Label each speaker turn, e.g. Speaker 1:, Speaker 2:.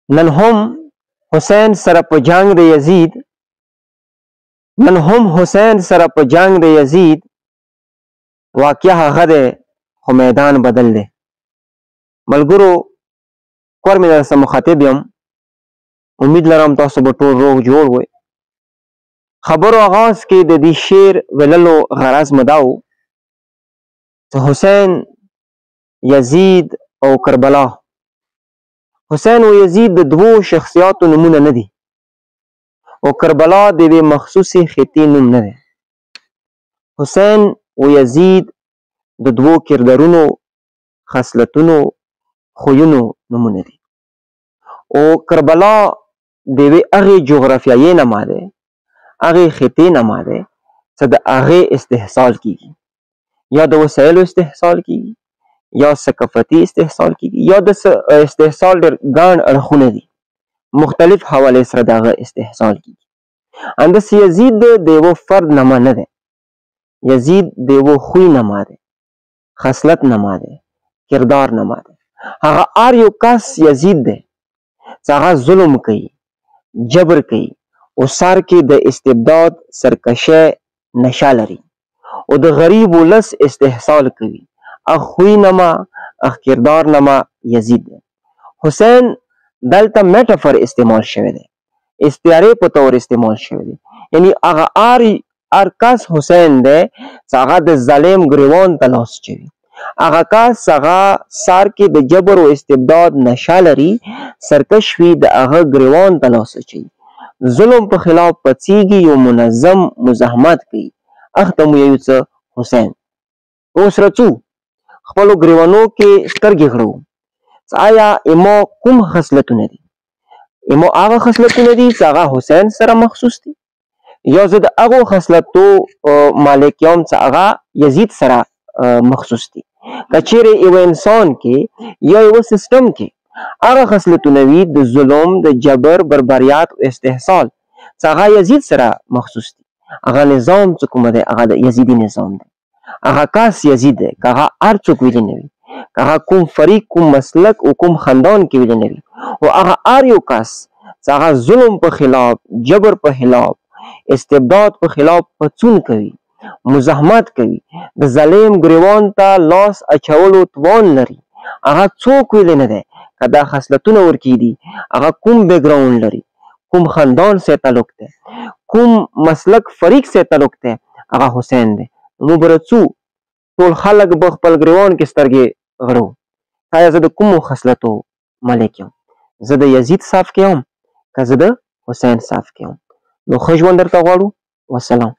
Speaker 1: نن هم حسین سره په جنگ د یزید نن هم حسین سره په جنگ د یزید واقعه هغه ده خو میدان بدل دی. ملګرو کور مې درسره مخاطب یم، امید لرم تاسو به ټول روغ جوړ وئ. خبرو آغاز کې د دې شعر ویللو غرض مې دا و چې حسین، یزید او کربلا. حسین او یزید د دوو شخصیاتو نومونه نه دي او کربلا د یوې مخصوصې خطې نوم نه دی. حسین او یزید د دوو کردارونو، خصلتونو، خویونو نومونه دي او کربلا د یوې هغې جغرافیایي نما دی، هغې خطې نما دی چې د هغې استحصال کیږي، یا د وسایلو استحصال کیږي، یا ثقافتي استحصال کیږي، یا د استحصال ډېر ګڼ اړخونه دي، مختلف حوالې سره د هغه استحصال کیږي. همداسې یزید د یوه فرد نما نه دی، یزید د یوه خوی نما دی، خصلت نما دی، کردار نما دی. هغه هر یو کس یزید دی چې هغه ظلم کوي، جبر کوي او سر کې د استبداد سرکشۍ نشه لري او د غریب ولس استحصال کوي. اغ خوی نما، اغ کردار نما یزید دی. حسین دلته میټافر استعمال شوی دی، استعارې په طور استعمال شوی دی، یعنی هغه هر کس حسین دی چې هغه د ظالم ګریوان ته لاس چوي، هغه کس هغه سر کې د جبر او استبداد نشه لري، سرکش وي، د هغه ګریوان ته لاس اچوي، ظلم په خلاف پڅیږي، یو منظم مزاحمت کوي. هغه ته مو یو څه حسین. اوس راځو خپلو ګریوانو کې سترګې غړو چې آیا ایما کوم خصلتونه دي؟ ایما هغه خصلتونه دي چې هغه حسین سره مخصوص دي، یا زه د هغو خصلتو مالک یم چې هغه یزید سره مخصوص دي. که چیرې یو انسان کې یا یو سیستم کې هغه خصلتونه وي د ظلم، د جبر، بربریات او استحصال چې هغه یزید سره مخصوص دي، هغه نظام چې کومه دی هغه د یزیدي نظام دی. هغه کس یزید دی، که هغه هر څوک ویلي نه وي، که هغه کوم فریق، کوم مسلک او کوم خاندان کې ویلي نه وي، او هغه هر یو کس چې هغه ظلم په خلاف، جبر په خلاف، استبداد په خلاف پڅون کوي، مزاحمت کوي، د ظالم ګریوان ته لاس اچولو توان لري، هغه څوک ویلی نه دی. که دا خصلتونه ورکې دي، هغه کوم بیکګراوند لري، کوم خاندان سره تعلق دی، کوم مسلک فریق سره تعلق دی، هغه حسین دی. نو به رڅو ټول خلک به خپل ګریوان کې سترګې غړو، آیا زه د کومو خصلتو مالک یم؟ زه د یزید صاف کې یم که زه د حسین صاف کې یم؟ نو ښه ژوند درته غواړو. والسلام.